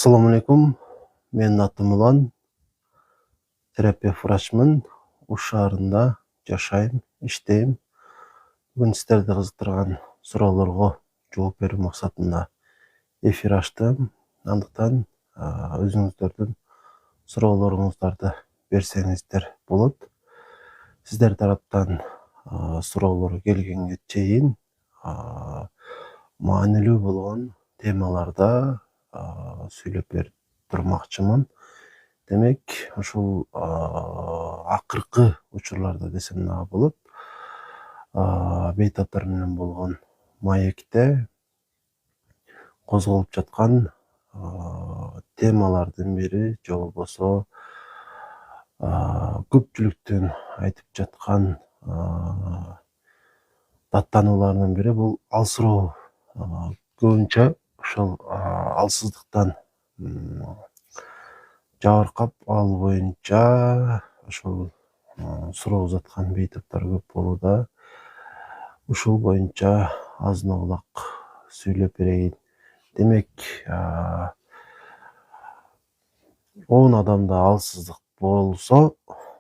Assalamu alaikum. Менин атым Улан. Терапия врачмын. Уш шаарында жашайм, иштейм. Бүгүн сиздерди кызыктырган суроолорго жооп берүү максатында эфир ачтым. Андыктан өзүңүздөрдүн суроолоруңуздарды берсеңиздер болот. Сиздер тараптан суроолор келгенге чейин маанилүү болгон темаларда сүйлөп берип турмакчымын. Демек, ушул акыркы учурларда десем дагы болот. Бейтаптар менен болгон маекте козголуп жаткан темалардын бири же болбосо көпчүлүктүн айтып жаткан даттануулардын бири бул алсыроо. Көбүнчө ошол алсыздыктан жабыркап, ал боюнча ошол суроо узаткан бейтаптар көп болууда. Ушул боюнча азын-аулак сүйлөп берейин. Демек, 10 адамда алсыздык болсо,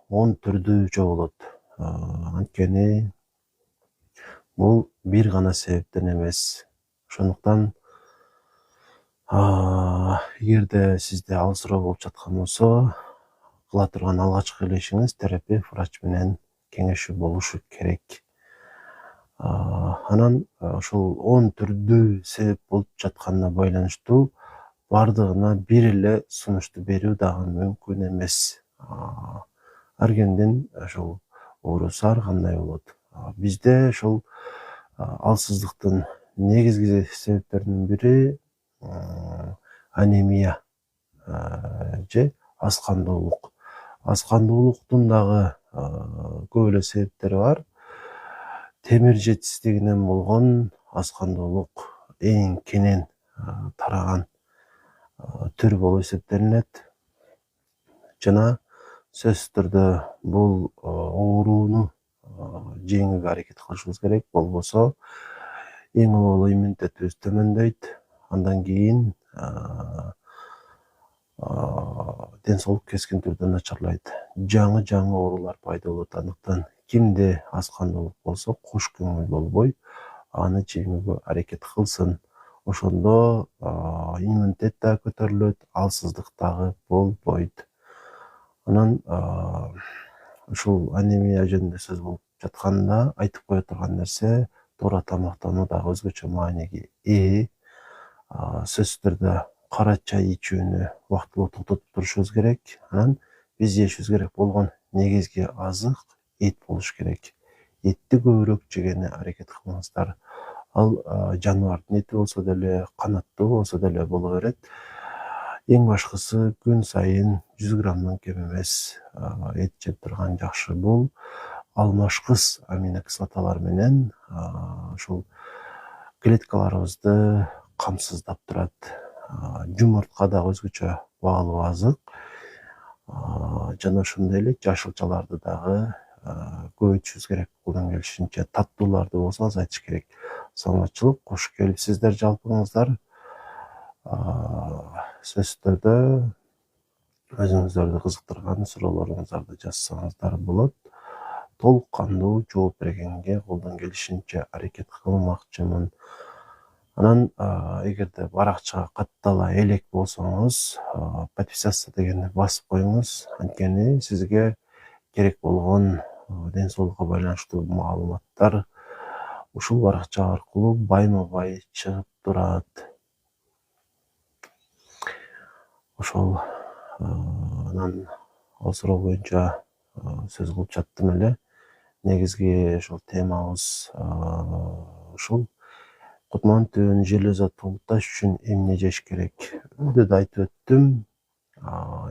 10 түрдүүчө болот. Анткени бул бир гана себептен эмес. Ошондуктан эгерде сизде алсыроо болуп жаткан болсо, кыла турган алгачкы ишиңиз терапия врач менен кеңешүү болушу керек. Анан ошол 10 түрдүү себеп болуп жатканына байланыштуу бардыгына бир эле сунушту берүү дагы мүмкүн эмес. Ар кимдин ошол оорусу ар кандай болот. Бизде ошол алсыздыктын негизги себептеринин бири анемия же аз кандуулук. Аз кандуулуктун дагы көп эле себептери бар. Темир жетишсиздигинен болгон аз кандуулук эң кенен тараган түр болуп эсептелинет. Жана сөзсүз түрдө бул ооруну жеңүүгө аракет кылышыбыз керек. Болбосо эң оболу иммунитетибиз төмөндөйт. Андан кийин ден соолук кескин түрдө начарлайт. Жаңы оорулар пайда болот. Андыктан кимде аз кандуулук болсо, кош көңүл болбой, аны жеңүүгө аракет кылсын. Ошондо иммунитет да көтөрүлөт, алсыздык дагы болбойт. Анан ушул анемия жөнүндө сөз болуп жатканда айтып кое турган нерсе, туура тамактануу дагы өзгөчө мааниге ээ. Сөзсүз түрдө кара чай ичүүнү убактылуу токтотуп турушубуз керек. Анан биз жешибиз керек болгон негизги азык эт болуш керек. Этти көбүрөөк жегени аракет кылыңыздар. Ал жаныбардын эти болсо деле, канаттуу болсо деле боло берет. Эң башкысы күн сайын 100 граммдан кем эмес эт жеп турган жакшы. Бул алмашкыс аминокислоталар менен ушул клеткаларыбызды камсыздап турат. Жумуртка дагы өзгөчө баалуу азык. Жана ошондой эле жашылчаларды дагы көбөйтүшүбүз керек. Колдон келишинче таттууларды болсо азайтыш керек. Саламатчылык, кош келипсиздер жалпыңыздар. Сөзсүз түрдө өзүңүздөрдү кызыктырган суроолоруңуздарды жазсаңыздар болот. Толук кандуу жооп бергенге колдон келишинче аракет кылмакчымын. Анан эгерде баракчага каттала элек болсоңуз, подписаться дегенди басып коюңуз. Анткени сизге керек болгон ден соолукка байланыштуу маалыматтар ушул баракча аркылуу байма-бай чыгып турат. Ошол анан ал суроо боюнча сөз кылып жаттым эле. Негизги ошол темабыз ушул. Кутман түбүн железа толукташ үчүн эмне жеш керек? Өйдө айтып өттүм.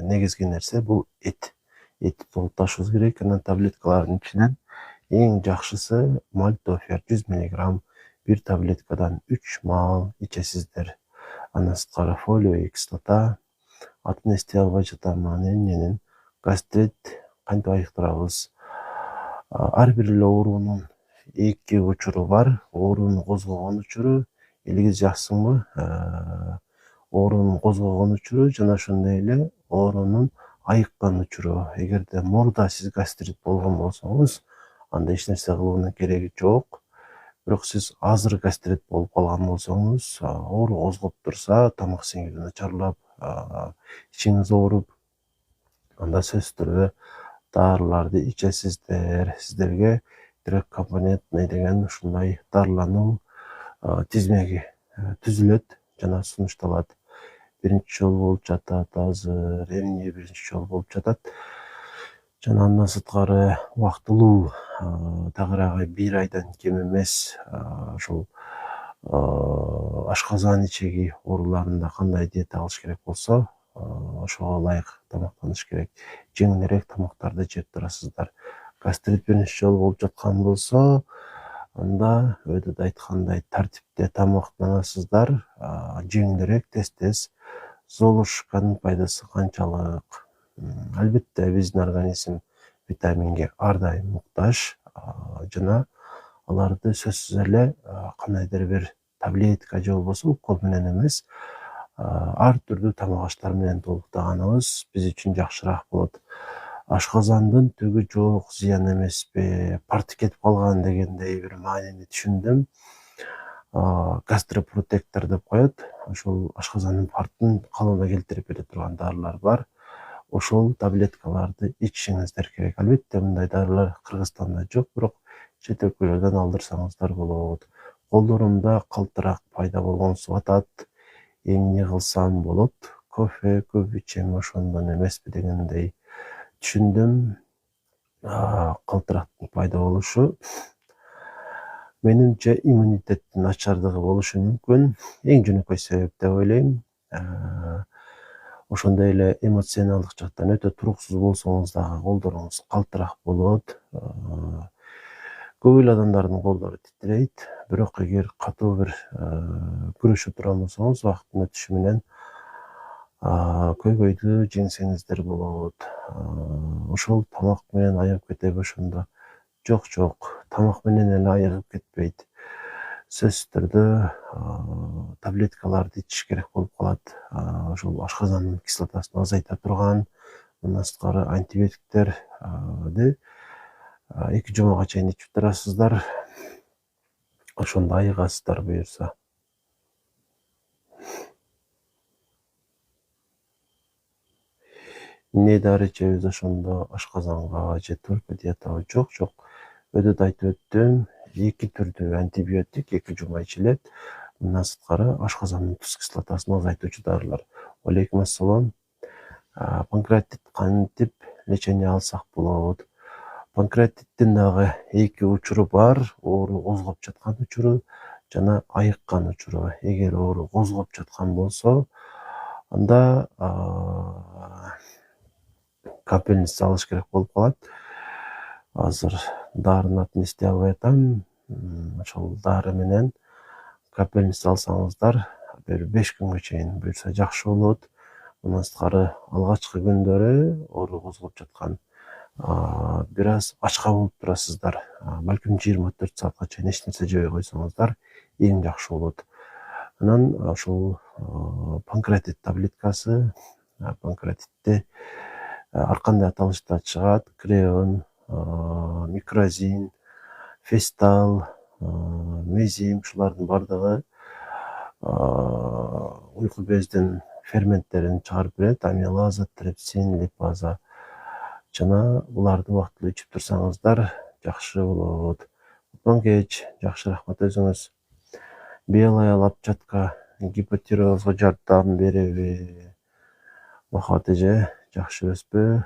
Негизги нерсе бул эт. Этти толукташыбыз керек. Анан таблеткалардын ичинен эң жакшысы мальтофер 100 мг бир таблеткадан 3 маал ичесиздер. Андан сырткары фолио кислота, атын эстей албай жатам, эмненин гастрит кантип айыктырабыз? Ар бир эле оорунун эки учуру бар. Ооруну козгогон учуру, элиңиз жаксыңбы? оорунун козгогон учуру жана ошондой эле оорунун айыккан учуру. Эгерде мурда сиз гастрит болгон болсоңуз, анда эч нерсе кылуунун кереги жок. Бирок сиз азыр гастрит болуп калган болсоңуз, оору козгоп турса, тамак сиңирүү начарлап, ичиңиз ооруп, анда сөзсүз түрдө дарыларды ичесиздер. Сиздерге трекомпонентный деген ушундай дарылануу тизмеги түзүлөт жана сунушталат. Биринчи жолу болуп жатат азыр, эмне биринчи жолу болуп жатат. Жана андан сырткары убактылуу, тагыраагы 1 айдан кем эмес, ушул ашказан ичеги ооруларында кандай диета алыш керек болсо, ошого ылайык тамактаныш керек. Жеңилирээк тамактарды жеп турасыздар. Гастрит биринчи жолу болуп жаткан болсо, анда өйдөдө айткандай тартипте тамактанасыздар, жеңилирээк, тез зоолушканын пайдасы канчалык? Албетте биздин организм витаминге ар дайым муктаж, жана аларды сөзсүз эле кандайдыр бир таблетка же болбосо укол менен эмес, ар түрдүү тамак аштар менен толуктаганыбыз биз үчүн жакшыраак болот. Ашказандын түгү жок, зыян эмеспи, парти кетип калган дегендей бир маанини түшүндүм. Гастропротектор деп коет. Ошол ашказандын партын калыбына келтирип бере турган дарылар бар. Ошол таблеткаларды ичишиңиздер керек. Албетте мындай дарылар Кыргызстанда жок, бирок чет өлкөлөрдөн алдырсаңыздар болот. Колдорумда калтырак пайда болгон атат. Эмне кылсам болот? Кофе көп ичем, ошондон эмеспи дегендей түшүндүм. Калтырактын пайда болушу менимче иммунитеттин начардыгы болушу мүмкүн. Эң жөнөкөй себеп деп ойлойм. Ошондой эле эмоционалдык жактан өтө туруксуз болсоңуз дагы колдоруңуз калтырак болот. Көп эле адамдардын колдору титирейт, бирок эгер катуу бир күрөшүп турган болсоңуз, убакыттын өтүшү менен көйгөйдү жеңсеңиздер болот. Ошол тамак менен айыгып кетеби ошондо? Жок, тамак менен эле айыгып кетпейт. Сөзсүз түрдө таблеткаларды ичиш керек болуп калат. Ошол ашказандын кислотасын азайта турган, мындан сырткары антибиотиктерди 2 жумага чейин ичип турасыздар. Ошондо айыгасыздар буюрса. Эмне дары ичебиз ошондо ашказанга же только диетага? Жок. Өйдөдө айтып өттүм, 2 түрдүү антибиотик 2 жума ичилет. Мындан сырткары ашказандын туз кислотасын азайтуучу дарылар. Алейкум ассалам. Панкреатит кантип лечение алсак болот? Панкреатиттин дагы 2 учуру бар. Оору козгоп жаткан учуру жана айыккан учуру. Эгер оору козгоп жаткан болсо, анда капельница алыш керек болуп калат. Азыр дарынын атын эстей албай атам. Ошол дары менен капельница алсаңыздар, бир 5 күнгө чейин буюрса жакшы болот. Мындан сырткары алгачкы күндөрү оору козгоп жаткан, бир аз ачка болуп турасыздар. Балким 24 саатка чейин эч нерсе жебей койсоңуздар эң жакшы болот. Анан ошол панкреатит таблеткасы, панкреатитте ар кандай аталышта чыгат: креон, микрозин, фестал, мезим, ушулардын бардыгы уйку бездин ферменттерин чыгарып берет: амилаза, трипсин, липаза. Жана буларды убактылуу ичип турсаңыздар жакшы болот. Кеч, жакшы, рахмат өзүңүз. Белая лапчатка гипотирозго жардам береби? Махабат эже, жакшы эмеспи?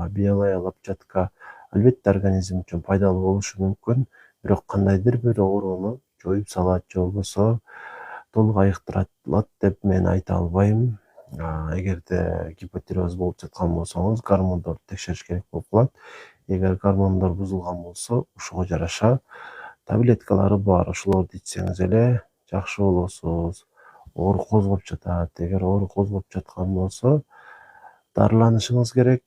Белая лапчатка албетте организм үчүн пайдалуу болушу мүмкүн, бирок кандайдыр бир ооруну жоюп салат же болбосо толук айыктырат деп мен айта албайм. Эгерде гипотироз болуп жаткан болсоңуз, гормондорду текшериш керек болуп калат. Эгер гормондор бузулган болсо, ошого жараша таблеткалары бар. Ошолорду ичсеңиз эле жакшы болосуз. Оору козгоп жатат. Эгер оору козгоп жаткан болсо, дарыланышыңыз керек.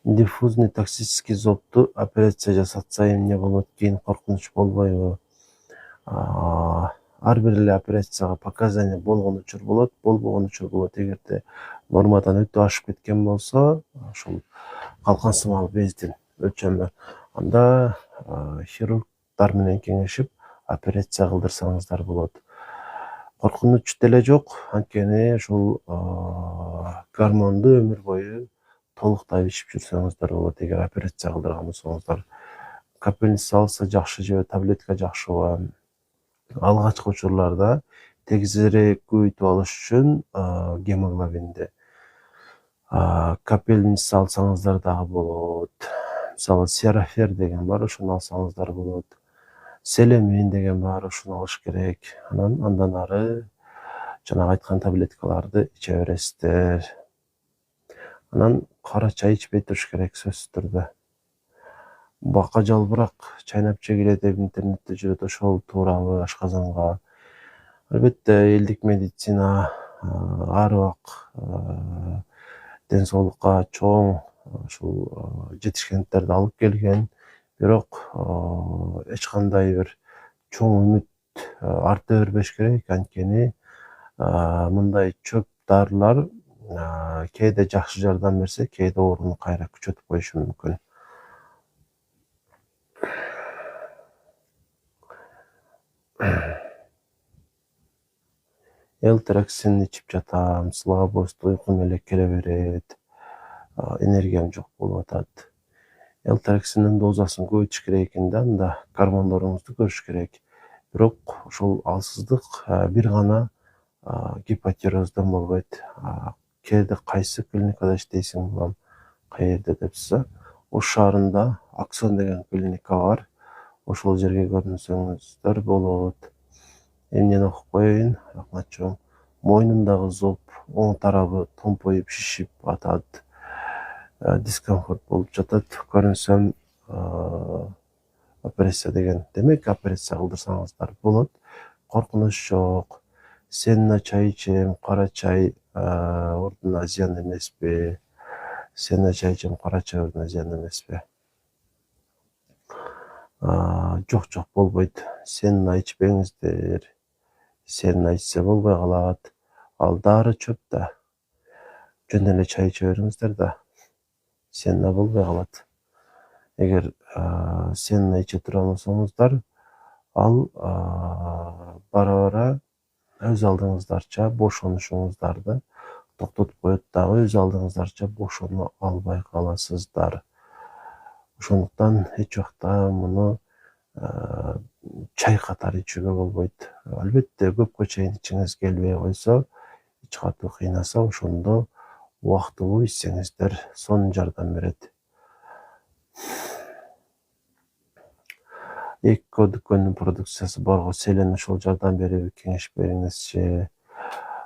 Диффузный токсический зобду операция жасатса эмне болот, кийин коркунуч болбойбу? Ар бир эле операцияга показания болгон учур болот, болбогон учур болот. Эгерде нормадан өтүп ашып кеткен болсо, ушул калкан сымал бездин өлчөмү, анда хирургдар менен кеңешип операция кылдырсаңыздар болот. Коркунуч деле жок, анткени ушул гормонду өмүр бою толуктай ичип жүрсөңүздөр болот. Эгер операция кылдырган болсоңуздар, капельница алса жакшы же таблетка жакшыбы? Алгачкы учурларда тегизирээк көбөйтүп алыш үчүн гемоглобинди капельница алсаңыздар дагы болот. Мисалы Серафер деген бар, ошону алсаңыздар болот. Селемин деген бар, ошону алыш керек. Андан ары жанагы айткан таблеткаларды иче бересиздер. Анан кара чай ичпей туруш керек сөзсүз түрдө. Бака жалбырак чайнап жегиле деп интернетте жүрөт, ошол туурабы ашказанга? Албетте элдик медицина ар убак ден соолукка чоң ушул жетишкендерди алып келген, бирок эч кандай бир чоң үмүт арта бербеш керек, анткени мындай чөп дарылар кээде жакшы жардам берсе, кээде ооруну кайра күчөтүп коюшу мүмкүн. Элтраксин ичип жатам, слабость, уйкум эле келе берет, энергиям жок болуп атат. Элтраксиндин дозасын көбөйтүш керек экен да, анда гормондоруңузду көрүш керек. Бирок ошол алсыздык бир гана гипотироздон болбойт. Кээде кайсы клиникада иштейсиң балам, каерде депсиз? Ош шаарында Аксон деген клиника бар. Ошол жерге көрүнсөңүздөр болот. Эмнени окуп коеюн, рахматчым. Мойнумдагы зоб оң тарабы томпоюп шишип атат. Дискомфорт болуп жатат. Көрүнсөм операция деген. Демек, операция кылдырсаңыздар болот. Коркунуч жок. Сенна чай ичем, кара чай ордуна зыян эмеспи? Сенна чай ичем, кара чай ордуна зыян эмеспи? Жок, болбойт. Сенна ичпеңиздер. Сенна ичсе болбой калат. Ал дары чөп да. Жөн эле чай иче бериңиздер да. Сенна болбой калат. Эгер сенна иче турган болсоңуздар, ал бара-бара өз алдыңыздарча бошонушуңуздарды токтотуп коет дагы, өз алдыңыздарча бошоно албай каласыздар. Ошондуктан эч убакта муну чай катары ичүүгө болбойт. Албетте көпкө чейин ичиңиз келбей койсо, эч катуу кыйнаса, ошондо убактылуу ичсеңиздер сонун жардам берет. Эко дүкөнүнүн продукциясы барго, селен ошол жардам береби? Кеңеш бериңизчи.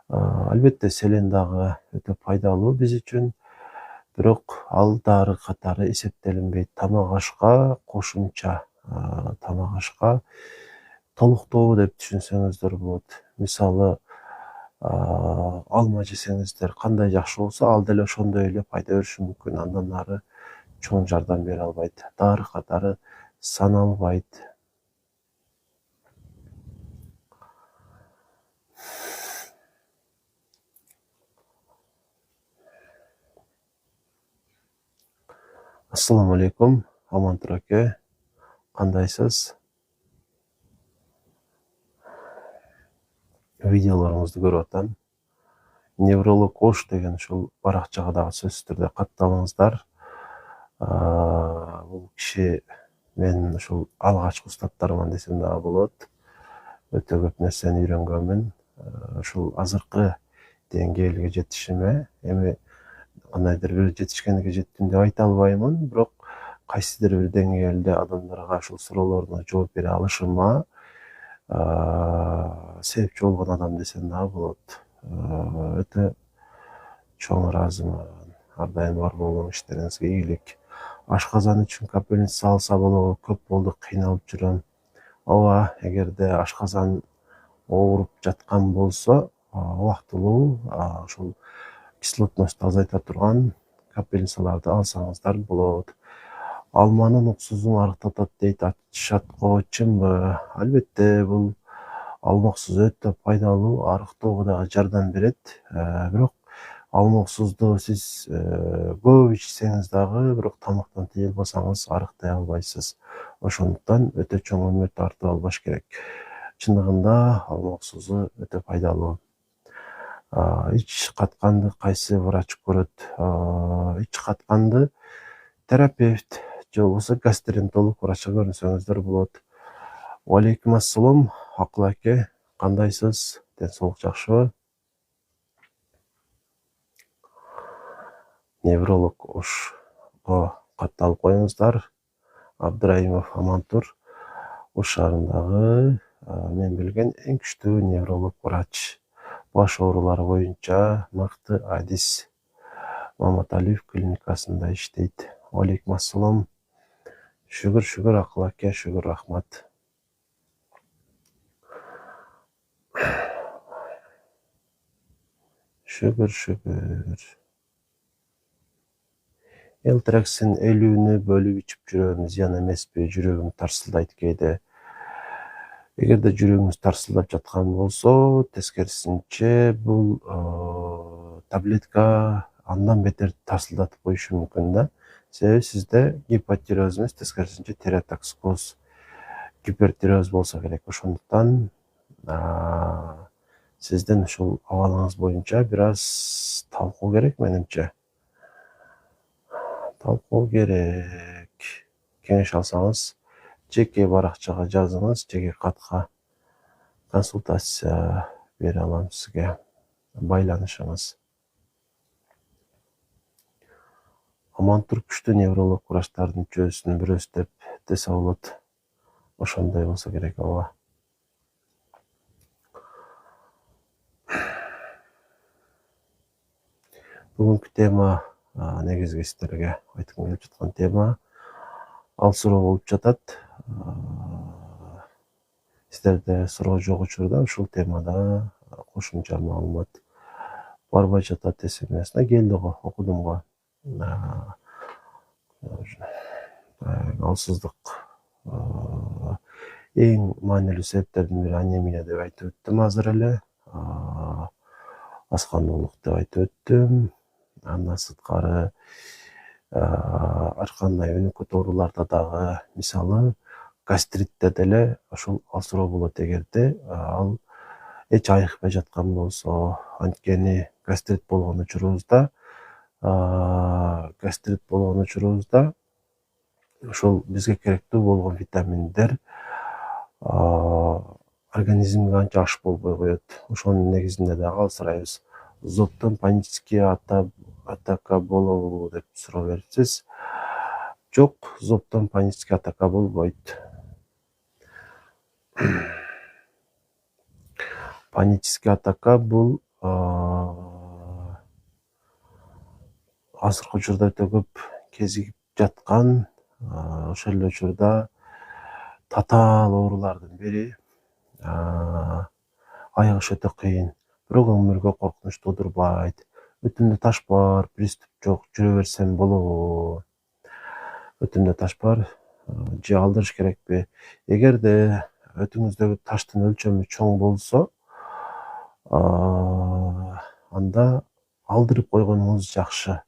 Албетте селен дагы өтө пайдалуу биз үчүн, бирок ал дары катары эсептелинбейт. Тамак ашка кошумча, тамак ашка толуктоо деп түшүнсөңүздөр болот. Мисалы, алма жесеңиздер кандай жакшы болсо, ал деле ошондой эле пайда бериши мүмкүн. Андан ары чоң жардам бере албайт. Дары катары саналбайт. Ассаламу алейкум, Амантур аке. Кандайсыз? Видеолоруңузду көрүп атам. Невролог Ош деген ушул баракчага дагы сөзсүз түрдө катталыңыздар. Бул киши мен ушул алгачкы устаттарыман десем дагы болот. Өтө көп нерсени үйрөнгөнмүн. Ушул азыркы деңгээлге жетишиме эми кандайдыр бир жетишкендикке жеттим деп айта албаймын, бирок кайсыдыр бир деңгээлде адамдарга ушул суроолоруна жооп бере алышыма себепчи болгон адам десем дагы болот. Өтө чоң ыраазымын. Ар дайым бар болгон иштериңизге ийгилик. Ашказан үчүн капельница алса болобу? Көп болду, кыйналып жүрөм. Ооба, эгерде ашказан ооруп жаткан болсо, убактылуу ушул кислотностду азайта турган капельницаларды алсаңыздар болот. Алманын уксузун арыктатат дейт, айтышат го, чынбы? Албетте бул алма уксузу өтө пайдалуу, арыктоого дагы жардам берет. Бирок алма уксузду сиз көп ичсеңиз дагы, бирок тамактан тыйылбасаңыз арыктай албайсыз. Ошондуктан өтө чоң үмүт артып албаш керек. Чындыгында алма уксузу өтө пайдалуу. Ич катканды кайсы врач көрөт? Ич катканды терапевт же болбосо гастроэнтеролог врачка көрүнсөңүздөр болот. Алейкум ассалам, Акыл аке, кандайсыз? Ден соолук жакшыбы? Невролог Ошко катталып коюңуздар. Абдраимов Амантур Ош шаарындагы мен билген эң күчтүү невролог врач. Баш оорулары боюнча мыкты адис Маматалиев клиникасында иштейт. Алейкум ассалам. Шүгүр Акыл аке, шүгүр, рахмат. Шүгүр. Элтрексин 50-нү бөлүп ичип жүрөбү, зыян эмеспи? Жүрөгүм тарсылдайт кээде. Эгерде жүрөгүңүз тарсылдап жаткан болсо, тескерисинче бул таблетка андан бетер тарсылдатып коюшу мүмкүн да. Себеби сизде гипотиреоз эмес, тескерисинче тиреотоксикоз, гипертиреоз болсо керек. Ошондуктан сиздин ушул абалыңыз боюнча бир аз талкуу керек менимче. Талкуу керек. Кеңеш алсаңыз, жеке баракчага жазыңыз, жеке катка консультация бере алам сизге. Байланышыңыз. Амантур күчтүү невролог врачтардын чөйрөсүнүн бирөөсү деп десе болот. Ошондой болсо керек, ооба. Бүгүнкү тема, негизги сиздерге айткым келип жаткан тема ал суроо болуп жатат. Сиздерде суроо жок учурда ушул темада кошумча маалымат барбай жатат. СМС'на келди го, окудум го. Алсыздык эң маанилүү себептердин бири анемия деп айтып өттүм азыр эле. Аскандуулук деп айтып өттүм. Андан сырткары ар кандай өнөкөт ооруларда дагы, мисалы гастритте деле ошол алсыроо болот эгерде ал эч айыкпай жаткан болсо. Анткени гастрит болгон учурубузда ошол бизге керектүү болгон витаминдер организмге анча аш болбой коет. Ошонун негизинде дагы алсырайбыз. Зобтон панический атака болобу деп суроо берипсиз. Жок, зобтон панический атака болбойт. Панический атака бул азыркы учурда өтө көп кезигип жаткан, ошол эле учурда татаал оорулардын бири. Айыгыш өтө кыйын, бирок өмүргө коркунуч туудурбайт. Өтүмдө таш бар, приступ жок, жүрө берсем болобу? Өтүмдө таш бар, же алдырыш керекпи? Эгерде өтүңүздөгү таштын өлчөмү чоң болсо, анда алдырып койгонуңуз жакшы.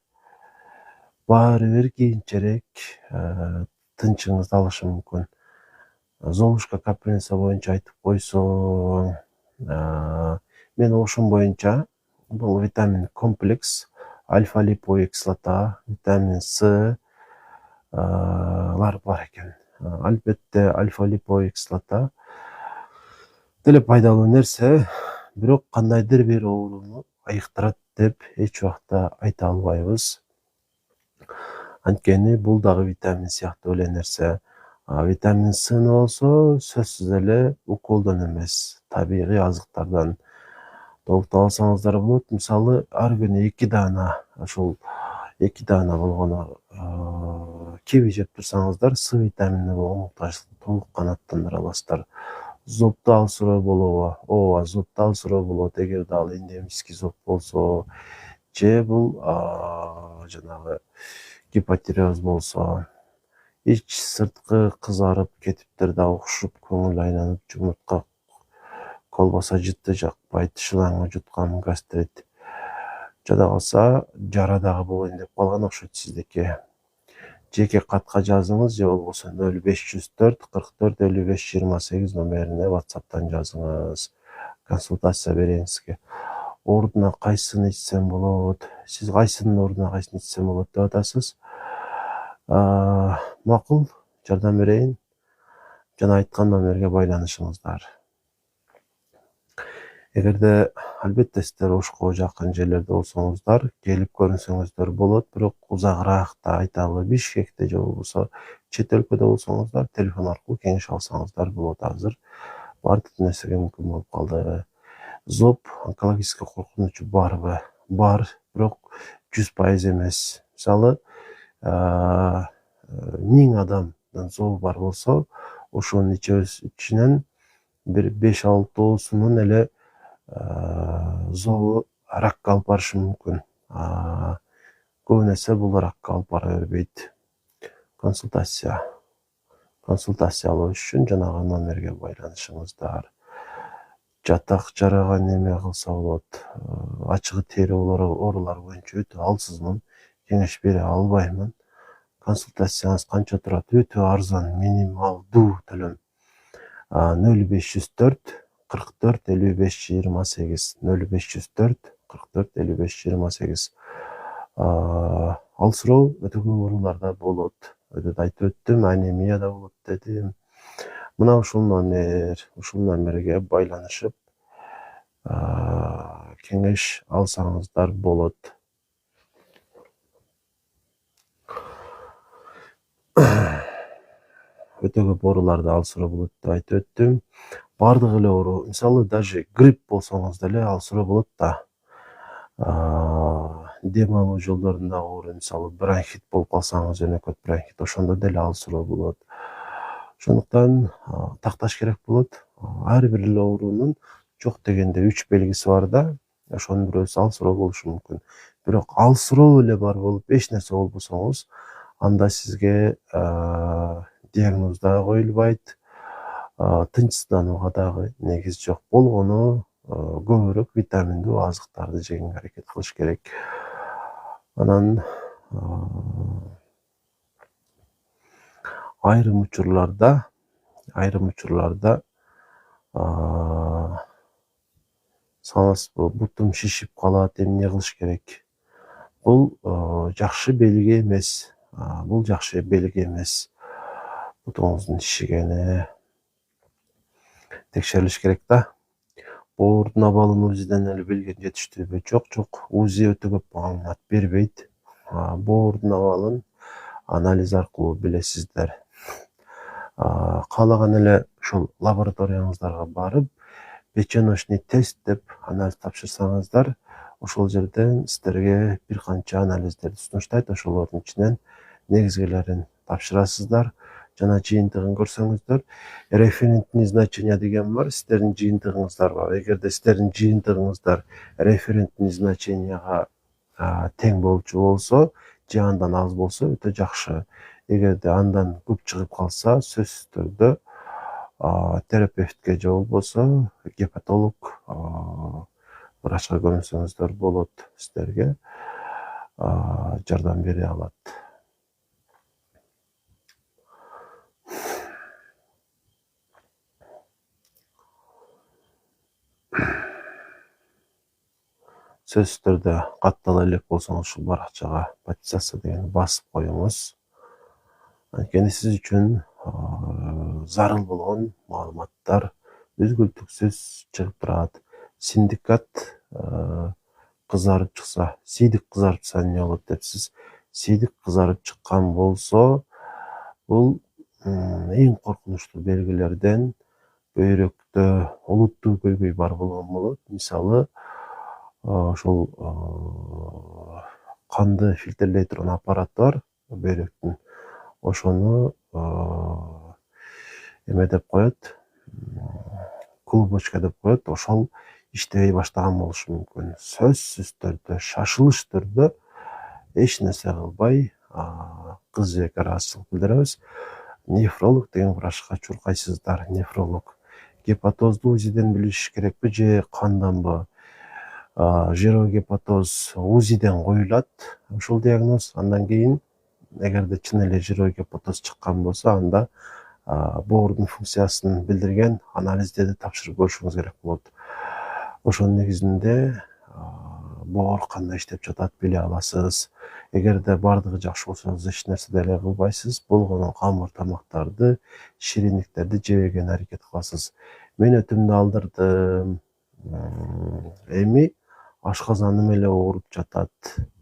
Баары бир кийинчерээк тынчыңызды алышы мүмкүн. Золушка капельница боюнча айтып койсоң, мен ошон боюнча бул витамин комплекс, альфа-липоевая кислота, витамин С бар экен. Албетте альфа-липоевая кислота деле пайдалуу нерсе, бирок кандайдыр бир ооруну айыктырат деп эч убакта айта албайбыз. Анткени бул дагы витамин сыяктуу эле нерсе. Витамин Сны болсо сөзсүз эле уколдон эмес, табигый азыктардан толуктап алсаңыздар болот. Мисалы, ар күнү 2 даана, ошол 2 даана болгону киви жеп турсаңыздар, С витаминине болгон муктаждыкты толук канааттандыра аласыздар. Зобто алсыроо болобу? Ооба, зобто алсыроо болот. Эгерде ал эндемический зоб болсо, же бул жанагы гипотиреоз болсо, ич сырткы кызарып кетиптир да, укшуп, көңүл айланып, жумуртка колбаса жытты жакпайт, шлангы жуткан гастрит жада калса, жара дагы болоюн деп калган окшойт сиздики. Жеке катка жазыңыз же болбосо 0504 44 55 28 номерине WhatsApp'тан жазыңыз. Консультация берейин сизге. Ордуна кайсысын ичсем болот? Сиз кайсынын ордуна кайсысын ичсем болот деп атасыз? Макул, жардам берейин. Жана айткан номерге байланышыңыздар. Эгерде албетте сиздер Ошко жакын жерлерде болсоңуздар, келип көрүнсөңүздөр болот, бирок узагыраакта айталы, Бишкекте же болбосо чет өлкөдө болсоңуздар, телефон аркылуу кеңеш алсаңыздар болот. Азыр баардык нерсеге мүмкүн болуп калды. ЗОП, онкологический коркунучу барбы? Бар, бирок 100% эмес. Мисалы, 1000 адамдын зобу бар болсо, ошонун ичинен бир 5-6сунун эле зобу ракка алып барышы мүмкүн. Көп нерсе бул ракка алып бара бербейт. Консультация алуу үчүн жанагы номерге байланышыңыздар. Жатак жараган неме кылса болот. Ачыгы тери оорулары боюнча өтө алсызмын, кеңеш бере албаймын. Консультацияңыз канча турат? Өтө арзан, минималдуу төлөм. 0504 44 55 28 0504 44 55 28. Алсыроо өтө көп ооруларда болот. Өтө айтып өттүм, анемия да болот дедим. Мына ушул номерге байланышып кеңеш алсаңыздар болот. Өтө көп ооруларда алсыроо болот деп айтып өттүм. Бардык эле оору, мисалы даже грипп болсоңуз деле алсыроо болот да. Дем алуу жолдорундагы оору, мисалы бронхит болуп калсаңыз, өнөкөт бронхит, ошондо деле алсыроо болот. Ошондуктан такташ керек болот. Ар бир эле оорунун жок дегенде 3 белгиси бар да. Ошонун бирөөсү алсыроо болушу мүмкүн. Бирок алсыроо эле бар болуп, эч нерсе болбосоңуз, анда сизге диагноз дагы коюлбайт. Тынчсызданууга дагы негиз жок. Болгону көбүрөөк витаминдүү азыктарды жегенге аракет кылыш керек. Анан айрым учурларда санасызбы, бутум шишип калат, эмне кылыш керек? Бул жакшы белги эмес. Бутуңуздун шишигени текшерилиш керек да. Боордун абалын УЗИден эле билген жетиштүүбү? Жок. УЗИ өтө көп маалымат бербейт. Боордун абалын анализ аркылуу билесиздер. Каалаган эле ушул лабораторияңыздарга барып, печеночный тест деп анализ тапшырсаңыздар, ошол жерден сиздерге бир канча анализдерди сунуштайт. Ошолордун ичинен негизгилерин тапшырасыздар. Жана жыйынтыгын көрсөңүздөр, референтный значение деген бар, сиздердин жыйынтыгыңыздар бар. Эгерде сиздердин жыйынтыгыңыздар референтный значенияга тең болчу болсо, же андан аз болсо өтө жакшы. Эгерде андан көп чыгып калса, сөзсүз түрдө терапевтке же болбосо гепатолог врачка көрүнсөңүздөр болот, сиздерге жардам бере алат. Сөзсүз түрдө каттала элек болсоңуз, ушул баракчага подписаться дегенди басып коюңуз. Анткени сиз үчүн зарыл болгон маалыматтар үзгүлтүксүз чыгып турат. Синдикат кызарып чыкса, сийдик кызарып чыкса эмне болот депсиз? Сийдик кызарып чыккан болсо, бул эң коркунучтуу белгилерден бөйрөктө олуттуу көйгөй бар болгон болот. Мисалы, ошол канды фильтрлей турган аппарат бар бөйрөктүн. Ошону эме деп коет, клубочка деп коет. Ошол иштебей баштаган болушу мүмкүн. Сөзсүз түрдө, шашылыш түрдө эч нерсе кылбай кыз жибекке ыраазычылык билдиребиз. Нефролог деген врачка чуркайсыздар. Нефролог гепатозду УЗИден билиш керекпи же канданбы? Жировой гепатоз УЗИден коюлат ушул диагноз. Андан кийин эгерде чын эле жировой гепатоз чыккан болсо, анда боордун функциясын билдирген анализдерди тапшырып көрүшүңүз керек болот. Ошонун негизинде боор кандай иштеп жатат биле аласыз. Эгерде бардыгы жакшы болсо, эч нерсе деле кылбайсыз. Болгону камыр тамактарды, шириндиктерди жебегенге аракет кыласыз. Мен өтүмдү алдырдым. Эми ашказаным эле ооруп жатат,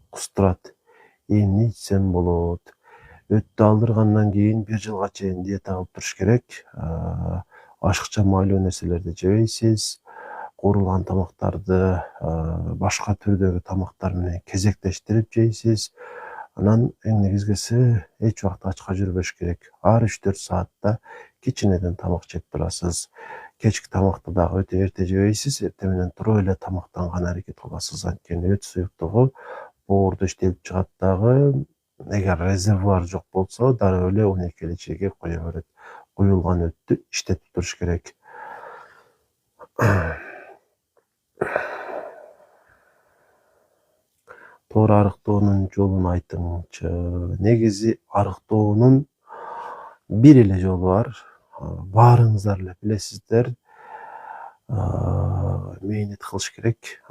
кустурат. Эмне ичсем болот? Өттү алдыргандан кийин 1 жылга чейин диета кылып туруш керек. Ашыкча майлуу нерселерди жебейсиз. Куурулган тамактарды башка түрдөгү тамактар менен кезектештирип жейсиз. Анан эң негизгиси эч убакта ачка жүрбөш керек. Ар 3-4 саатта кичинеден тамак жеп турасыз. Кечки тамакты дагы өтө эрте жебейсиз. Эртең менен туруп эле тамактанганга аракет кыласыз. Анткени өт суюктугу боордо иштелип чыгат дагы. Эгер резервуар жок болсо, дароо эле 12 элечеге кое берет. Куюлган өттү иштетип туруш керек. Туура арыктоонун жолун айтыңызчы. Негизи арыктоонун бир эле жолу бар. Баарыңыздар эле билесиздер. Мээнет кылыш керек.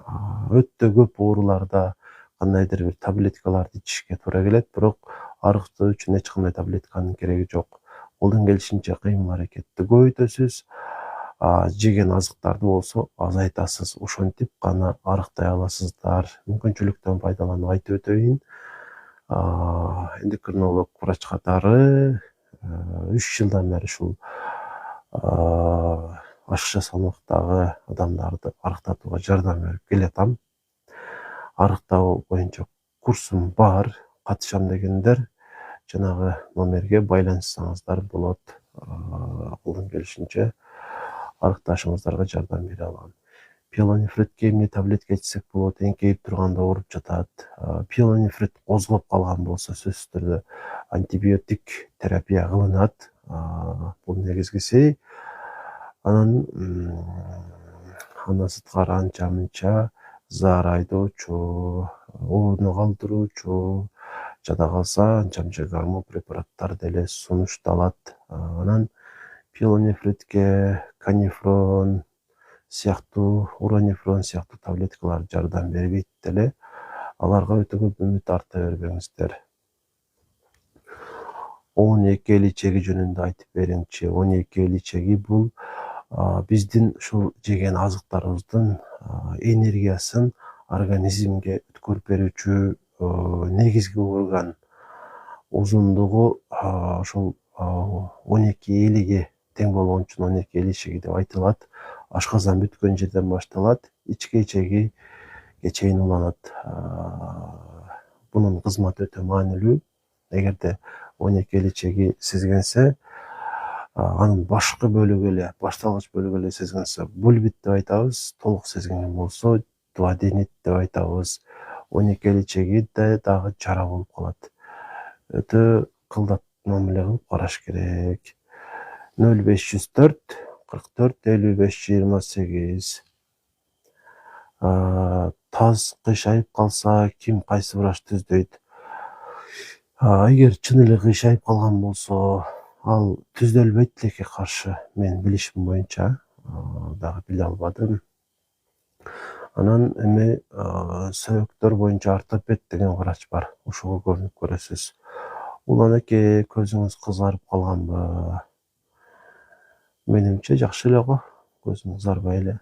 Өтө көп ооруларда кандайдыр бир таблеткаларды ичишке туура келет, бирок арыктоо үчүн эч кандай таблетканын кереги жок. Колдон келишинче кыймыл аракетти көбөйтөсүз. Жеген азыктарды болсо азайтасыз. Ошентип гана арыктай аласыздар. Мүмкүнчүлүктөн пайдаланып айтып өтөйүн. Эндокринолог врач катары 3 жылдан бери ушул ашыкча салмактагы адамдарды арыктатууга жардам берип келатам. Арыктоо боюнча курсум бар. Катышам дегендер жанагы номерге байланышсаңыздар болот. Колдон келишинче арыкташыңыздарга жардам бере алам. Пиелонефритке эмне таблетка ичсек болот? Эңкейип турганда ооруп жатат. Пиелонефрит козгоп калган болсо, сөзсүз түрдө антибиотик терапия кылынат. Бул негизгиси. Анан аны сырткары анча мынча заар айдоочу, ооруну калтыруучу, жада калса анча мынча гормон препараттар деле сунушталат. Анан пиелонефритке канифрон сыяктуу, уронефрон сыяктуу таблеткалар жардам бербейт деле. Аларга өтө көп үмүт арта бербеңиздер. 12 эличеги жөнүндө айтып бериңчи. 12 эличеги бул биздин ушул жеген азыктарыбыздын энергиясын организмге өткөрүп берүүчү негизги орган. Узундугу ошол 12 элиге тең болгон үчүн 12 эличеги деп айтылат. Ашказан бүткөн жерден башталат, ички эчеги чейин уланат. Бунун кызматы өтө маанилүү. Эгерде 12 эличеги сезгенсе, анын башкы бөлүгү эле, башталгыч бөлүгү эле сезгенсе, булбит деп айтабыз. Толук сезген болсо, дуоденит деп айтабыз. 12 эличеги дагы жара болуп калат. Өтө кылдат мамиле кылып караш керек. 0504 44 55 28. Таз кыйшайып калса, ким кайсы врач түздөйт? Эгер чын эле кыйшайып калган болсо, ал түздөлбөйт тилекке каршы. Мен билишим боюнча, дагы биле албадым. Анан эми сөйөктөр боюнча ортопед деген врач бар. Ошого көрүнүп көрөсүз. Улан эке, көзүңүз кызарып калганбы? Менимче жакшы эле го, көзүм кызарбай эле.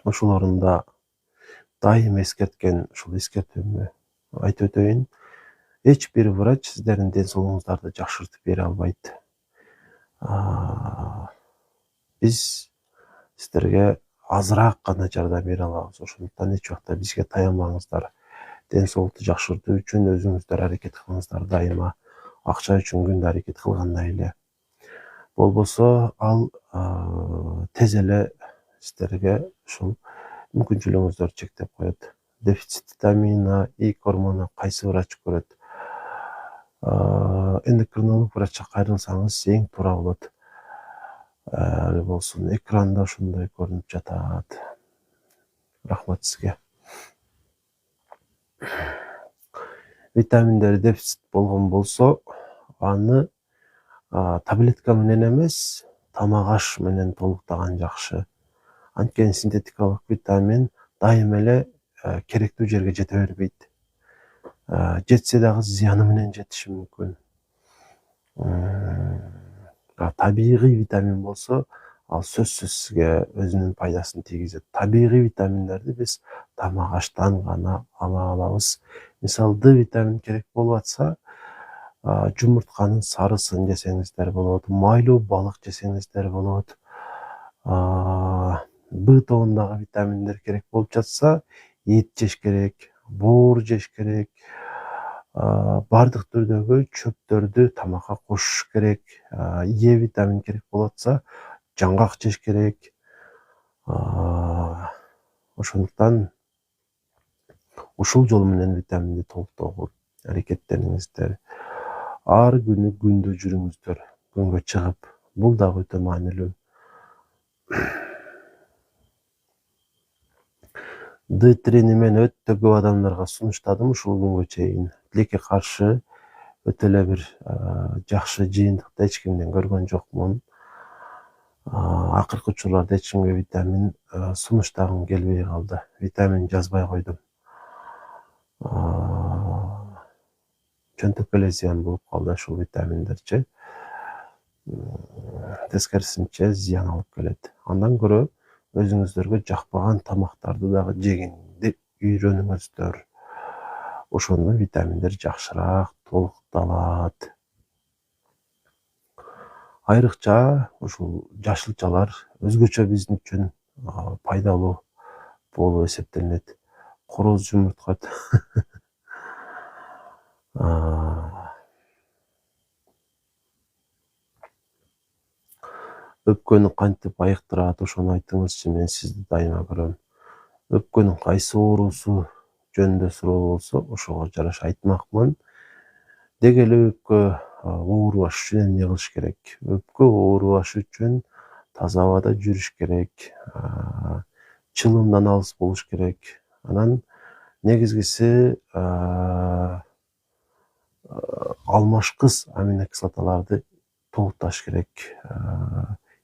Ушул орунда дайым эскерткен ушул эскертүүмдү айтып өтөйүн. Эч бир врач сиздердин ден соолугуңуздарды жакшыртып бере албайт. биз сиздерге азыраак гана жардам бере алабыз. Ошондуктан эч убакта бизге таянбаңыздар. Ден соолукту жакшыртуу үчүн өзүңүздөр аракет кылыңыздар дайыма. Акча үчүн күндө аракет кылгандай эле. Болбосо ал тез эле сиздерге ушул мүмкүнчүлүгүңүздөрдү чектеп коет. Дефицит витамина, И гормону кайсы врач көрөт? Эндокринолог врачка кайрылсаңыз эң туура болот. Болсун экранда ошондой көрүнүп жатат. Рахмат сизге. Витаминдер дефицит болгон болсо, аны таблетка менен эмес, тамак аш менен толуктаган жакшы. Анткени синтетикалык витамин дайыма эле керектүү жерге жете бербейт. Жетсе дагы зыяны менен жетиши мүмкүн. Табигый витамин болсо, ал сөзсүз сизге өзүнүн пайдасын тийгизет. Табигый витаминдерди биз тамак аштан гана ала алабыз. Мисалы, Д витамин керек болуп атса, жумуртканын сарысын жесеңиздер болот, майлуу балык жесеңиздер болот. Б тобундагы витаминдер керек болуп жатса, эт жеш керек, боор жеш керек. Бардык түрдөгү чөптөрдү тамакка кошуш керек. Е витамин керек болуп атса, жаңгак жеш керек. Ошондуктан ушул жол менен витаминди толуктоого аракеттениңиздер. Ар күнү күндө жүрүңүздөр, күнгө чыгып. Бул дагы өтө маанилүү. Д3 мен өтө көп адамдарга сунуштадым ушул күнгө чейин. Тилекке каршы өтө эле бир жакшы жыйынтыкты эч кимден көргөн жокмун. Акыркы учурларда эч кимге витамин сунуштагым келбей калды. Витамин жазбай койдум. Чөнтөккө эле зыян болуп калды ушул витаминдерчи. Тескерисинче зыян алып келет. Андан көрө өзүңүздөргө жакпаган тамактарды дагы жегенди үйрөнүңүздөр. Ошондо витаминдер жакшыраак толукталат. Айрыкча ушул жашылчалар өзгөчө биздин үчүн пайдалуу болуп эсептелинет. Короз жумуртка. Өпкөнү кантип айыктырат, ошону айтыңызчы, мен сизди дайыма көрөм. Өпкөнүн кайсы оорусу жөнүндө суроо болсо, ошого жараша айтмакмын. Деги эле өпкө оорубаш үчүн эмне кылыш керек? Өпкө оорубаш үчүн таза абада жүрүш керек, чылымдан алыс болуш керек. Анан негизгиси алмашкыс аминокислоталарды толукташ керек.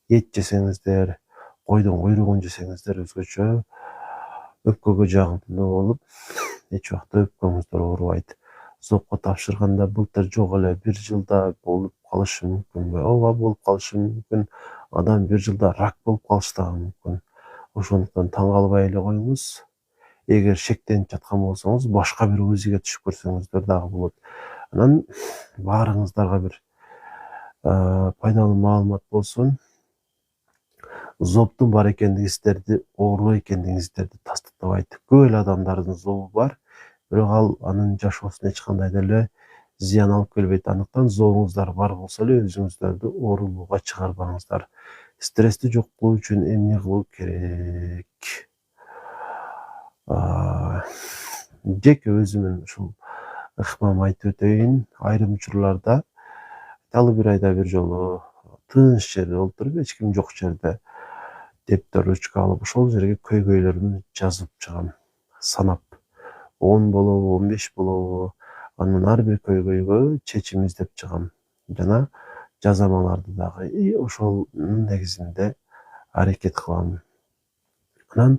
Эт жесеңиздер, койдун куйругун жесеңиздер өзгөчө өпкөгө жагымдуу болуп, эч убакта өпкөңүздөр оорубайт. Зоопко тапшырганда былтыр жок эле 1 жылда болуп калышы мүмкүнбү? Ооба, болуп калышы мүмкүн. Адам 1 жылда рак болуп калышы дагы мүмкүн. Ошондуктан таң калбай эле коюңуз. Эгер шектенип жаткан болсоңуз, башка бир УЗИге түшүп көрсөңүздөр дагы болот. Анан баарыңыздарга бир пайдалуу маалымат болсун. Зооптун бар экендиги сиздерди оорубай экендиңиздерди тастыктабайт. Көп эле адамдардын зообу бар, бирок ал анын жашоосуна эч кандай деле зыян алып келбейт. Андыктан зообуңуздар бар болсо эле өзүңүздөрдү оорулууга чыгарбаңыздар. Стрессти жок кылуу үчүн эмне кылуу керек? Жеке өзүмүн ушул ыкмамды айтып өтөйүн. Айрым учурларда айталы 1 айда бир жолу тыныч жерде отуруп, эч ким жок жерде дептер, ручка алып, ошол жерге көйгөйлөрүмдү жазып чыгам. Санап 10 болобу, 15 болобу, анан ар бир көйгөйгө чечим издеп чыгам. Жана жазамаларды дагы ошонун негизинде аракет кылам. Анан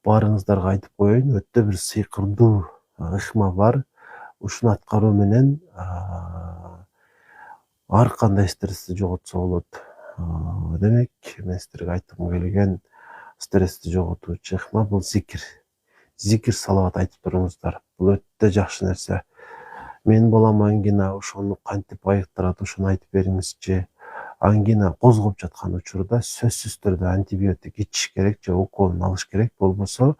баарыңыздарга айтып коеюн, өтө бир сыйкырдуу ыкма бар. Ушуну аткаруу менен ар кандай стрессти жоготсо болот. Демек, мен сиздерге айткым келген стрессти жоготуучу ыкма бул зикир. Зикир салават айтып туруңуздар. Бул өтө жакшы нерсе. Мен балам ангина, ошону кантип айыктырат, ошону айтып бериңизчи. ангина козгоп жаткан учурда сөзсүз түрдө антибиотик ичиш керек же уколун алыш керек. Болбосо